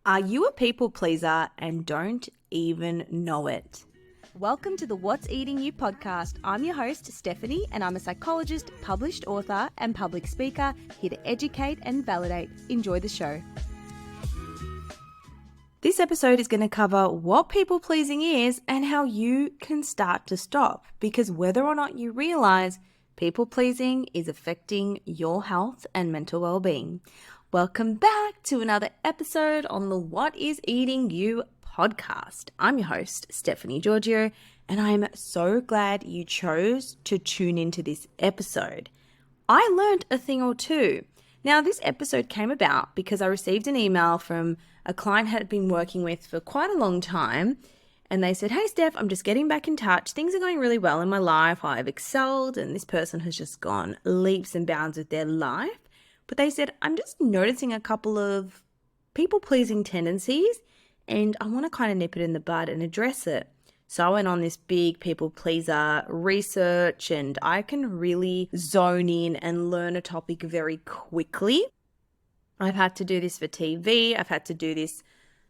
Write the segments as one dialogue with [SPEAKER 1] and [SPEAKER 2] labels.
[SPEAKER 1] Are you a people pleaser and don't even know it?
[SPEAKER 2] Welcome to the What's Eating You podcast. I'm your host, Stephanie, and I'm a psychologist, published author, and public speaker here to educate and validate. Enjoy the show.
[SPEAKER 1] This episode is going to cover what people pleasing is and how you can start to stop, because whether or not you realize people pleasing is affecting your health and mental well-being. Welcome back to another episode on the What is Eating You podcast. I'm your host, Stephanie Georgiou, and I'm so glad you chose to tune into this episode. I learned a thing or two. Now, this episode came about because I received an email from a client I had been working with for quite a long time, and they said, "Hey, Steph, I'm just getting back in touch. Things are going really well in my life. I've excelled, and this person has just gone leaps and bounds with their life. But they said, I'm just noticing a couple of people-pleasing tendencies, and I want to kind of nip it in the bud and address it." So I went on this big people-pleaser research, and I can really zone in and learn a topic very quickly. I've had to do this for TV. I've had to do this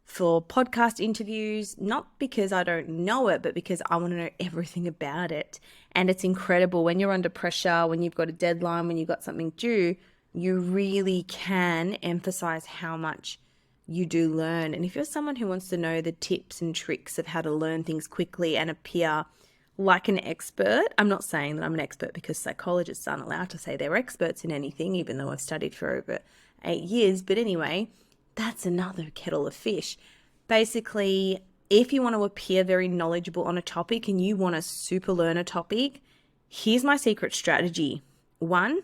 [SPEAKER 1] for podcast interviews, not because I don't know it, but because I want to know everything about it. And it's incredible when you're under pressure, when you've got a deadline, when you've got something due, you really can emphasize how much you do learn. And if you're someone who wants to know the tips and tricks of how to learn things quickly and appear like an expert, I'm not saying that I'm an expert because psychologists aren't allowed to say they're experts in anything, even though I've studied for over 8 years. But anyway, that's another kettle of fish. Basically, if you want to appear very knowledgeable on a topic and you want to super learn a topic, here's my secret strategy. 1,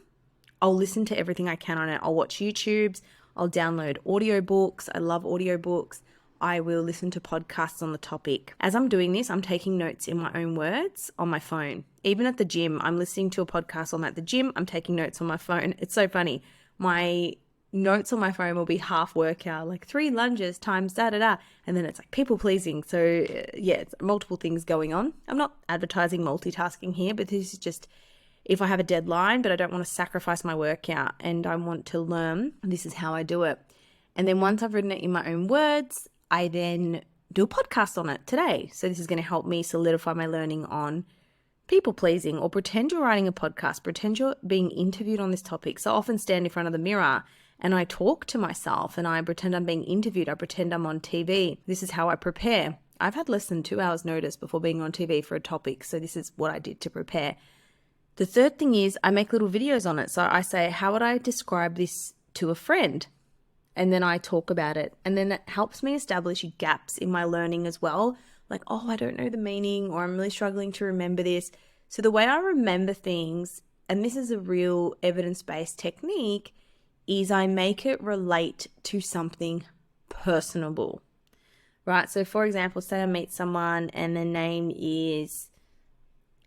[SPEAKER 1] I'll listen to everything I can on it. I'll watch YouTubes. I'll download audiobooks. I love audiobooks. I will listen to podcasts on the topic. As I'm doing this, I'm taking notes in my own words on my phone. Even at the gym, I'm listening to a podcast on at the gym. I'm taking notes on my phone. It's so funny. My notes on my phone will be half workout, like 3 lunges times da-da-da. And then it's like people pleasing. So yeah, it's multiple things going on. I'm not advertising multitasking here, but this is just if I have a deadline, but I don't want to sacrifice my workout and I want to learn, this is how I do it. And then once I've written it in my own words, I then do a podcast on it today. So this is going to help me solidify my learning on people pleasing, or pretend you're writing a podcast, pretend you're being interviewed on this topic. So I often stand in front of the mirror and I talk to myself and I pretend I'm being interviewed. I pretend I'm on TV. This is how I prepare. I've had less than 2 hours notice before being on TV for a topic. So this is what I did to prepare. The third thing is I make little videos on it. So I say, how would I describe this to a friend? And then I talk about it. And then it helps me establish gaps in my learning as well. Like, oh, I don't know the meaning, or I'm really struggling to remember this. So the way I remember things, and this is a real evidence-based technique, is I make it relate to something personable, right? So for example, say I meet someone and their name is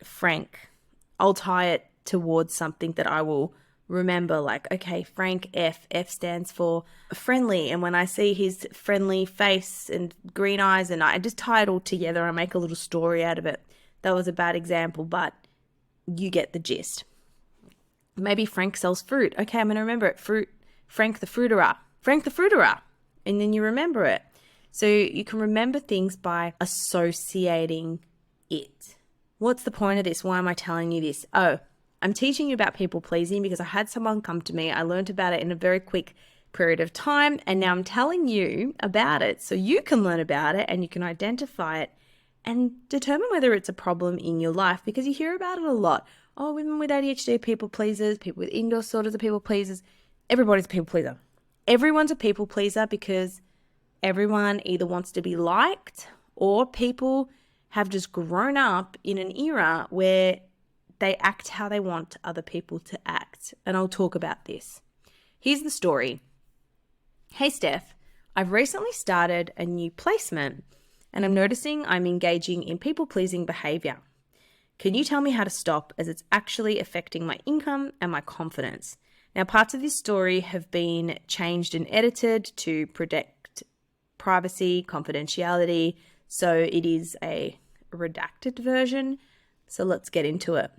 [SPEAKER 1] Frank. I'll tie it towards something that I will remember, like, okay, Frank F stands for friendly. And when I see his friendly face and green eyes, and I just tie it all together, I make a little story out of it. That was a bad example, but you get the gist. Maybe Frank sells fruit. Okay, I'm going to remember it. Frank the fruiterer. Frank the fruiterer. And then you remember it. So you can remember things by associating it. What's the point of this? Why am I telling you this? Oh, I'm teaching you about people pleasing because I had someone come to me. I learned about it in a very quick period of time, and now I'm telling you about it so you can learn about it and you can identify it and determine whether it's a problem in your life, because you hear about it a lot. Oh, women with ADHD are people pleasers, people with indoor disorders are people pleasers. Everybody's a people pleaser. Everyone's a people pleaser because everyone either wants to be liked, or people have just grown up in an era where they act how they want other people to act. And I'll talk about this. Here's the story. Hey, Steph, I've recently started a new placement and I'm noticing I'm engaging in people-pleasing behavior. Can you tell me how to stop, as it's actually affecting my income and my confidence? Now, parts of this story have been changed and edited to protect privacy, confidentiality, so it is a redacted version. So let's get into it.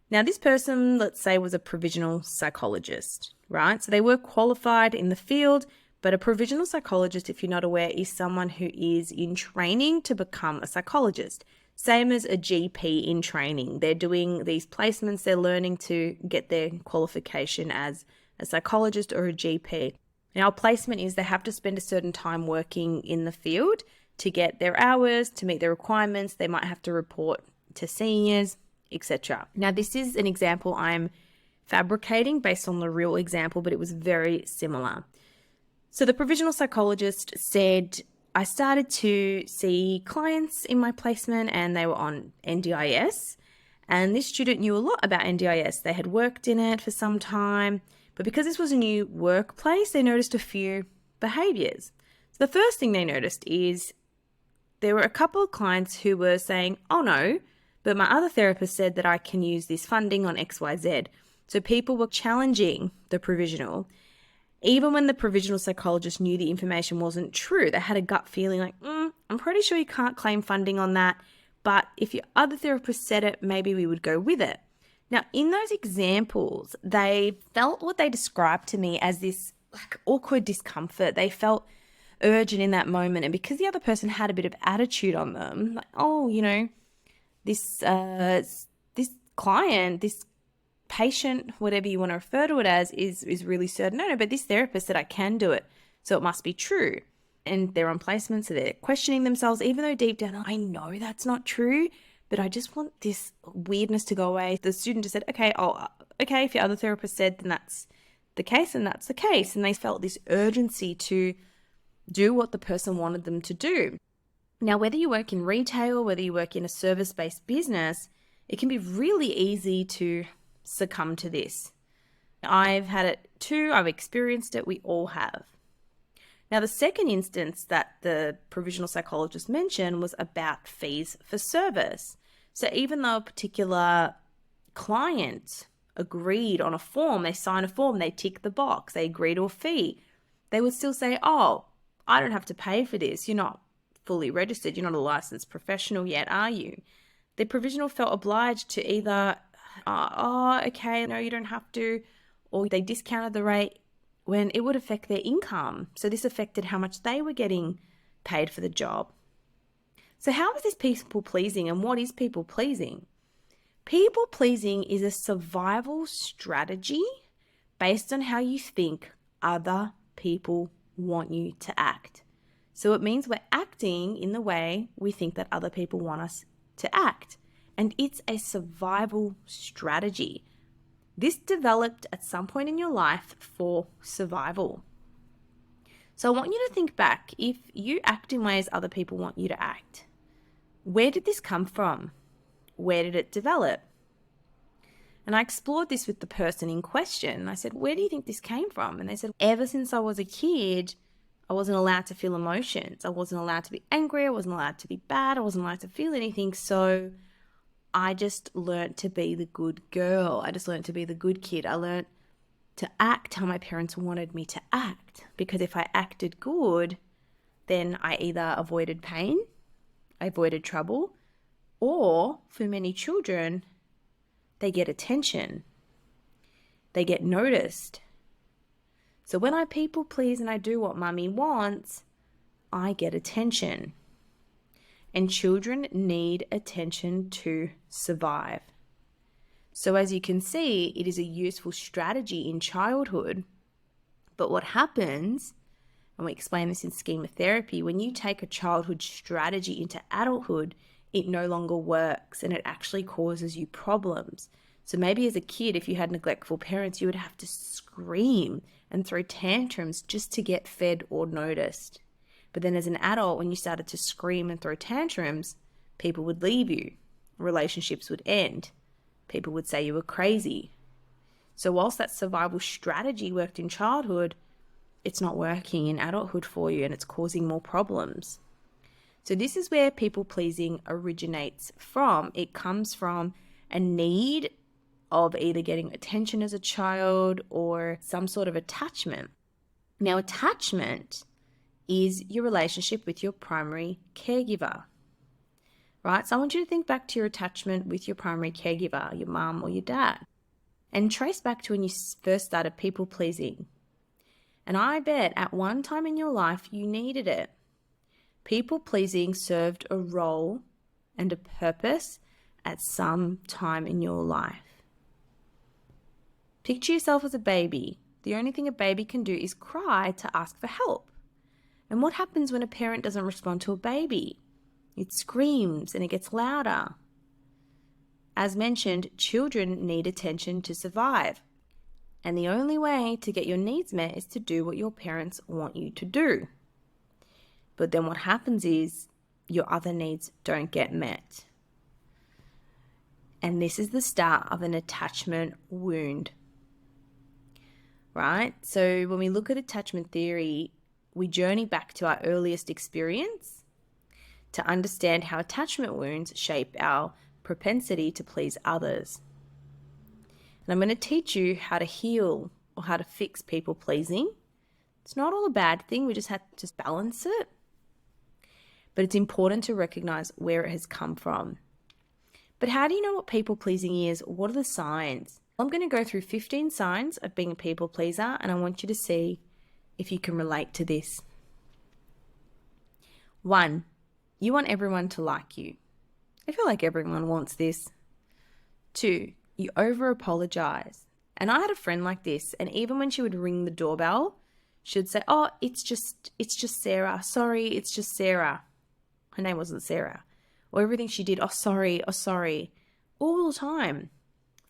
[SPEAKER 1] Now, this person, let's say, was a provisional psychologist, right? So they were qualified in the field, But a provisional psychologist, if you're not aware, is someone who is in training to become a psychologist. Same as a GP in training. They're doing these placements, they're learning to get their qualification as a psychologist or a GP. Now, a placement is they have to spend a certain time working in the field to get their hours, to meet their requirements. They might have to report to seniors, etc. Now, this is an example I'm fabricating based on the real example, but it was very similar. So the provisional psychologist said, I started to see clients in my placement and they were on NDIS. And this student knew a lot about NDIS. They had worked in it for some time, but because this was a new workplace, they noticed a few behaviors. So the first thing they noticed is there were a couple of clients who were saying, oh no, but my other therapist said that I can use this funding on XYZ. So people were challenging the provisional, even when the provisional psychologist knew the information wasn't true. They had a gut feeling like, I'm pretty sure you can't claim funding on that, but if your other therapist said it, maybe we would go with it. Now, in those examples, they felt what they described to me as this like awkward discomfort. They felt urgent in that moment, and because the other person had a bit of attitude on them, like, oh, you know, this client, this patient, whatever you want to refer to it as, is really certain. No, but this therapist said I can do it, so it must be true. And they're on placement, so they're questioning themselves, even though deep down, I know that's not true, but I just want this weirdness to go away. The student just said, okay, if your other therapist said, then that's the case, and that's the case. And they felt this urgency to do what the person wanted them to do. Now, whether you work in retail, whether you work in a service-based business, it can be really easy to succumb to this. I've had it too. I've experienced it. We all have. Now, the second instance that the provisional psychologist mentioned was about fees for service. So even though a particular client agreed on a form, they sign a form, they tick the box, they agree to a fee, they would still say, oh, I don't have to pay for this. You're not fully registered. You're not a licensed professional yet, are you? The provisional felt obliged to either, okay, no, you don't have to, or they discounted the rate when it would affect their income. So this affected how much they were getting paid for the job. So how is this people pleasing, and what is people pleasing? People pleasing is a survival strategy based on how you think other people want you to act. So it means we're acting in the way we think that other people want us to act. And it's a survival strategy. This developed at some point in your life for survival. So I want you to think back. If you act in ways other people want you to act, where did this come from? Where did it develop? And I explored this with the person in question. I said, where do you think this came from? And they said, ever since I was a kid, I wasn't allowed to feel emotions. I wasn't allowed to be angry. I wasn't allowed to be bad. I wasn't allowed to feel anything. So I just learned to be the good girl. I just learned to be the good kid. I learned to act how my parents wanted me to act. Because if I acted good, then I either avoided pain, I avoided trouble, or for many children, they get attention. They get noticed. So when I people please and I do what mummy wants, I get attention. And children need attention to survive. So as you can see, it is a useful strategy in childhood. But what happens, and we explain this in schema therapy, when you take a childhood strategy into adulthood, it no longer works and it actually causes you problems. So maybe as a kid, if you had neglectful parents, you would have to scream and throw tantrums just to get fed or noticed. But then as an adult, when you started to scream and throw tantrums, people would leave you. Relationships would end. People would say you were crazy. So whilst that survival strategy worked in childhood, it's not working in adulthood for you and it's causing more problems. So this is where people pleasing originates from. It comes from a need of either getting attention as a child or some sort of attachment. Now, attachment is your relationship with your primary caregiver, right? So I want you to think back to your attachment with your primary caregiver, your mum or your dad, and trace back to when you first started people pleasing. And I bet at one time in your life you needed it. People pleasing served a role and a purpose at some time in your life. Picture yourself as a baby. The only thing a baby can do is cry to ask for help. And what happens when a parent doesn't respond to a baby? It screams and it gets louder. As mentioned, children need attention to survive. And the only way to get your needs met is to do what your parents want you to do. But then what happens is your other needs don't get met. And this is the start of an attachment wound. Right? So when we look at attachment theory, we journey back to our earliest experience to understand how attachment wounds shape our propensity to please others. And I'm going to teach you how to heal or how to fix people pleasing. It's not all a bad thing. We just have to balance it. But it's important to recognize where it has come from. But how do you know what people pleasing is? What are the signs? I'm going to go through 15 signs of being a people pleaser, and I want you to see if you can relate to this. 1, you want everyone to like you. I feel like everyone wants this. 2, you over-apologize. And I had a friend like this, and even when she would ring the doorbell, she'd say, "Oh, it's just Sarah. Sorry, it's just Sarah." Her name wasn't Sarah. Or everything she did, "Oh, sorry, oh, sorry." All the time.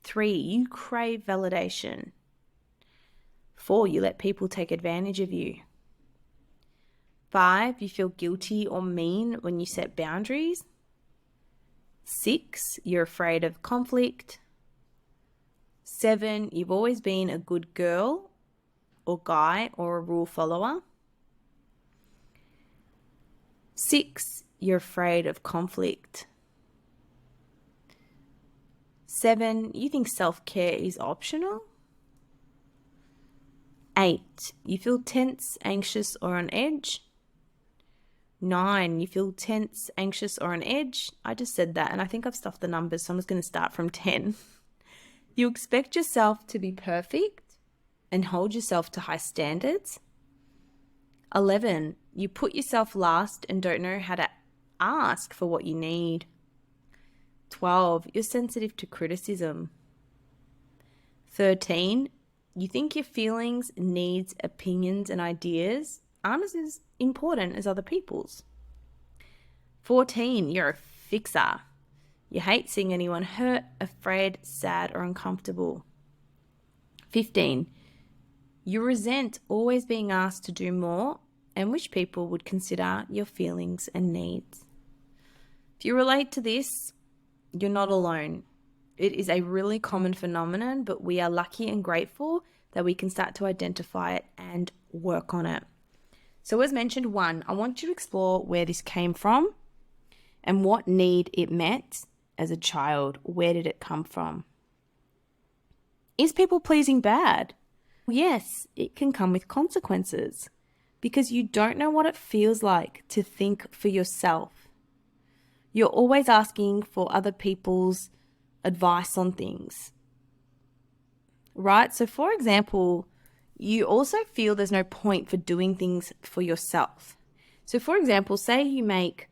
[SPEAKER 1] 3, you crave validation. 4, you let people take advantage of you. 5, you feel guilty or mean when you set boundaries. 6, you're afraid of conflict. 7, you've always been a good girl or guy or a rule follower. 6, you're afraid of conflict. 7, you think self-care is optional. 8, you feel tense, anxious, or on edge. 9, you feel tense, anxious, or on edge. I just said that, and I think I've stuffed the numbers, so I'm just going to start from 10. You expect yourself to be perfect and hold yourself to high standards. 11, you put yourself last and don't know how to ask for what you need. 12, you're sensitive to criticism. 13, you think your feelings, needs, opinions, and ideas aren't as important as other people's. 14, you're a fixer. You hate seeing anyone hurt, afraid, sad, or uncomfortable. 15, you resent always being asked to do more and wish people would consider your feelings and needs. If you relate to this, you're not alone. It is a really common phenomenon, but we are lucky and grateful that we can start to identify it and work on it. So as mentioned, 1, I want you to explore where this came from and what need it met as a child. Where did it come from? Is people pleasing bad? Yes, it can come with consequences because you don't know what it feels like to think for yourself. You're always asking for other people's advice on things, right? So for example, you also feel there's no point for doing things for yourself. So for example, say you make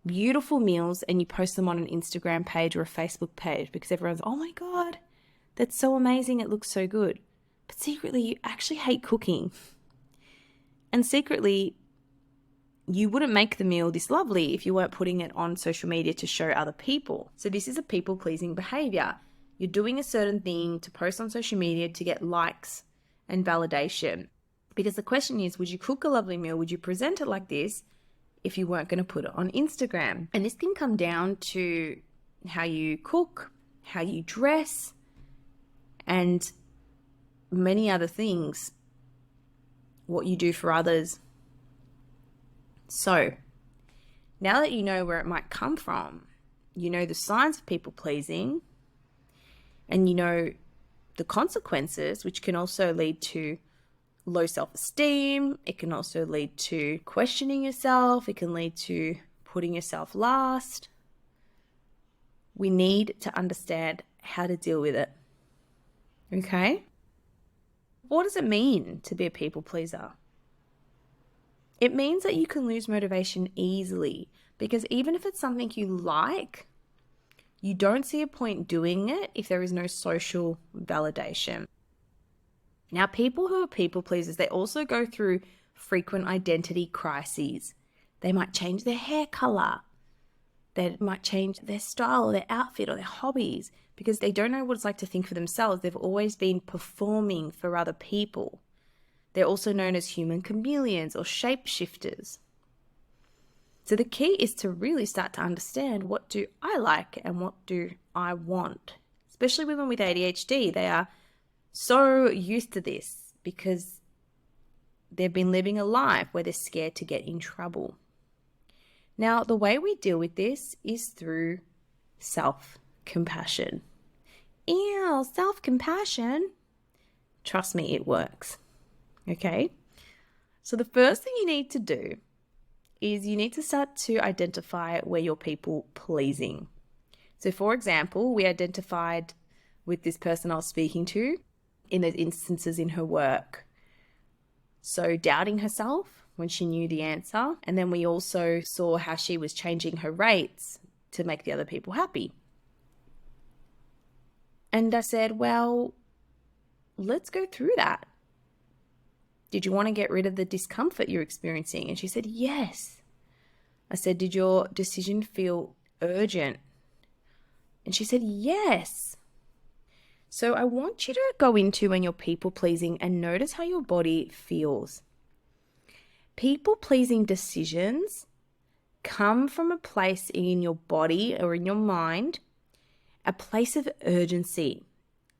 [SPEAKER 1] beautiful meals and you post them on an Instagram page or a Facebook page because everyone's, "Oh my God, that's so amazing. It looks so good." But secretly, you actually hate cooking. And secretly, you wouldn't make the meal this lovely if you weren't putting it on social media to show other people. So this is a people-pleasing behavior. You're doing a certain thing to post on social media to get likes and validation. Because the question is, would you cook a lovely meal? Would you present it like this if you weren't going to put it on Instagram? And this can come down to how you cook, how you dress, and many other things, what you do for others. So, now that you know where it might come from, you know the signs of people pleasing, and you know the consequences, which can also lead to low self-esteem. It can also lead to questioning yourself. It can lead to putting yourself last. We need to understand how to deal with it. Okay? What does it mean to be a people pleaser? It means that you can lose motivation easily because even if it's something you like, you don't see a point doing it if there is no social validation. Now, people who are people pleasers, they also go through frequent identity crises. They might change their hair color. They might change their style or their outfit or their hobbies because they don't know what it's like to think for themselves. They've always been performing for other people. They're also known as human chameleons or shapeshifters. So the key is to really start to understand, what do I like and what do I want? Especially women with ADHD, they are so used to this because they've been living a life where they're scared to get in trouble. Now, the way we deal with this is through self-compassion. Ew, self-compassion. Trust me, it works. Okay? So the first thing you need to do is you need to start to identify where you're people pleasing. So for example, we identified with this person I was speaking to in those instances in her work. So doubting herself when she knew the answer. And then we also saw how she was changing her rates to make the other people happy. And I said, well, let's go through that. Did you want to get rid of the discomfort you're experiencing? And she said, yes. I said, did your decision feel urgent? And she said, yes. So I want you to go into when you're people pleasing and notice how your body feels. People pleasing decisions come from a place in your body or in your mind, a place of urgency.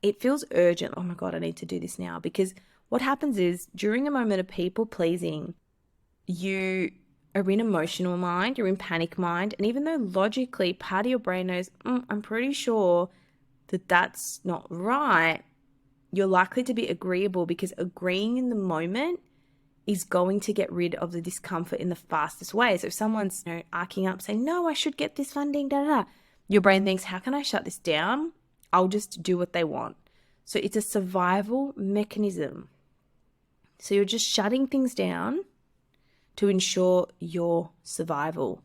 [SPEAKER 1] It feels urgent. Oh my God, I need to do this now. Because what happens is during a moment of people pleasing, you are in emotional mind, you're in panic mind. And even though logically part of your brain knows, I'm pretty sure that that's not right, you're likely to be agreeable because agreeing in the moment is going to get rid of the discomfort in the fastest way. So if someone's arcing up saying, no, I should get this funding, your brain thinks, how can I shut this down? I'll just do what they want. So it's a survival mechanism. So you're just shutting things down to ensure your survival.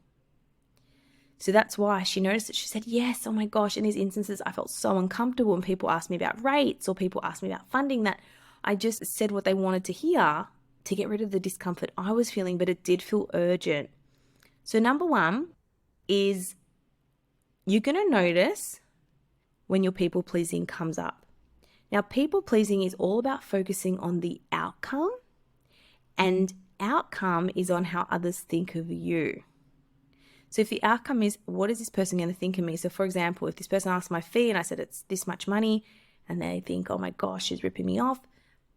[SPEAKER 1] So that's why she noticed it. She said, yes, oh my gosh, in these instances, I felt so uncomfortable when people asked me about rates or people asked me about funding that I just said what they wanted to hear to get rid of the discomfort I was feeling, but it did feel urgent. So number one is you're going to notice when your people pleasing comes up. Now, people pleasing is all about focusing on the outcome, and outcome is on how others think of you. So if the outcome is, what is this person going to think of me? So for example, if this person asks my fee and I said it's this much money and they think, oh my gosh, she's ripping me off,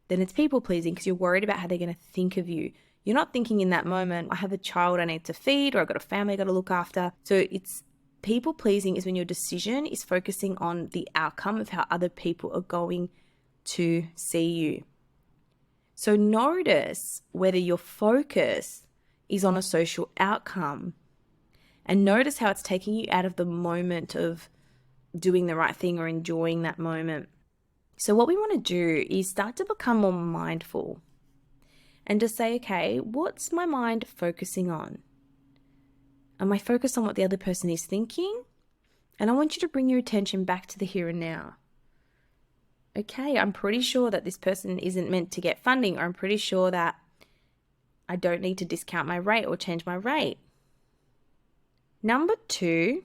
[SPEAKER 1] then it's people pleasing because you're worried about how they're going to think of you. You're not thinking in that moment, I have a child I need to feed, or I've got a family I got to look after. So it's people pleasing is when your decision is focusing on the outcome of how other people are going to see you. So notice whether your focus is on a social outcome, and notice how it's taking you out of the moment of doing the right thing or enjoying that moment. So what we want to do is start to become more mindful and to say, okay, what's my mind focusing on? Am I focused on what the other person is thinking? And I want you to bring your attention back to the here and now. Okay, I'm pretty sure that this person isn't meant to get funding, or I'm pretty sure that I don't need to discount my rate or change my rate. Number two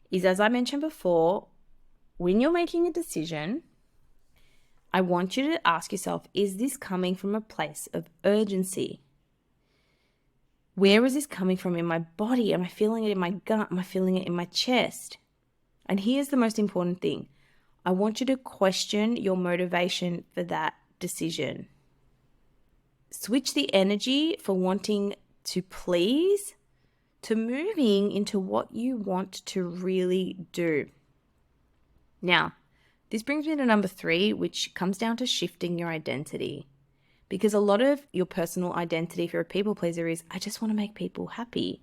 [SPEAKER 1] is, as I mentioned before, when you're making a decision, I want you to ask yourself, is this coming from a place of urgency? Where is this coming from in my body? Am I feeling it in my gut? Am I feeling it in my chest? And here's the most important thing. I want you to question your motivation for that decision. Switch the energy for wanting to please to moving into what you want to really do. Now, this brings me to number three, which comes down to shifting your identity. Because a lot of your personal identity, if you're a people pleaser, is I just want to make people happy.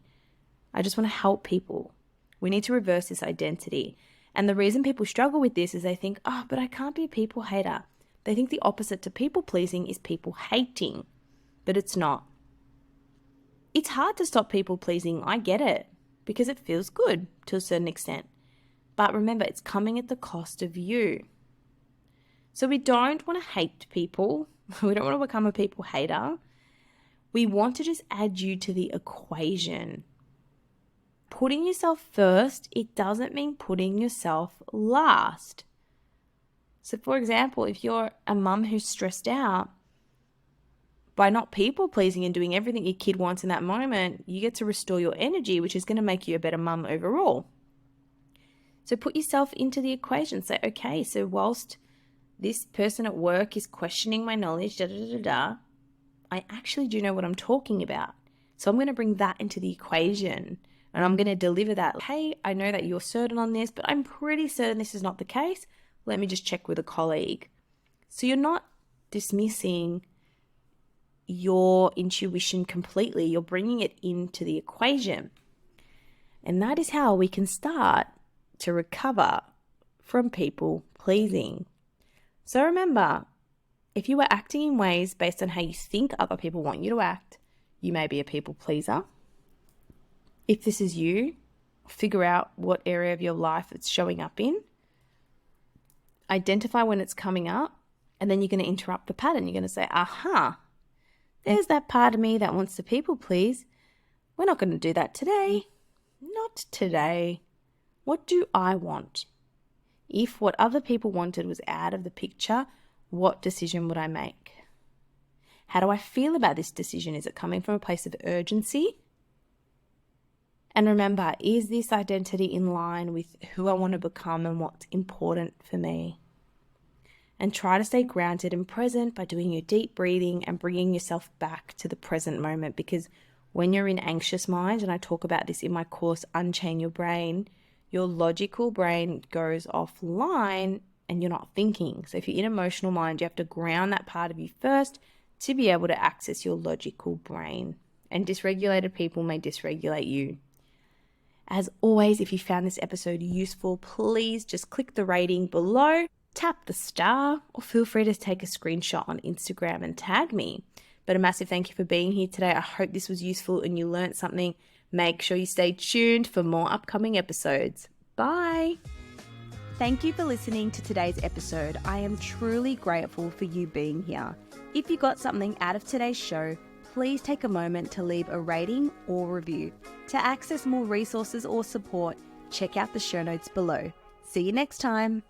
[SPEAKER 1] I just want to help people. We need to reverse this identity. And the reason people struggle with this is they think, oh, but I can't be a people hater. They think the opposite to people pleasing is people hating, but it's not. It's hard to stop people pleasing, I get it, because it feels good to a certain extent. But remember, it's coming at the cost of you. So we don't want to hate people. We don't want to become a people hater. We want to just add you to the equation. Putting yourself first, it doesn't mean putting yourself last. So for example, if you're a mum who's stressed out, by not people pleasing and doing everything your kid wants in that moment, you get to restore your energy, which is going to make you a better mum overall. So put yourself into the equation. Say, okay, so whilst this person at work is questioning my knowledge, I actually do know what I'm talking about. So I'm going to bring that into the equation and I'm going to deliver that. Hey, I know that you're certain on this, but I'm pretty certain this is not the case. Let me just check with a colleague. So you're not dismissing your intuition completely. You're bringing it into the equation. And that is how we can start to recover from people pleasing. So remember, if you are acting in ways based on how you think other people want you to act, you may be a people pleaser. If this is you, figure out what area of your life it's showing up in. Identify when it's coming up, and then you're going to interrupt the pattern. You're going to say, aha, there's that part of me that wants to people please. We're not going to do that today. Not today. What do I want? If what other people wanted was out of the picture, what decision would I make? How do I feel about this decision? Is it coming from a place of urgency? And remember, is this identity in line with who I want to become and what's important for me? And try to stay grounded and present by doing your deep breathing and bringing yourself back to the present moment. Because when you're in anxious mind, and I talk about this in my course, Unchain Your Brain, your logical brain goes offline and you're not thinking. So if you're in emotional mind, you have to ground that part of you first to be able to access your logical brain. And dysregulated people may dysregulate you. As always, if you found this episode useful, please just click the rating below, tap the star, or feel free to take a screenshot on Instagram and tag me. But a massive thank you for being here today. I hope this was useful and you learned something. Make sure you stay tuned for more upcoming episodes. Bye.
[SPEAKER 2] Thank you for listening to today's episode. I am truly grateful for you being here. If you got something out of today's show, please take a moment to leave a rating or review. To access more resources or support, check out the show notes below. See you next time.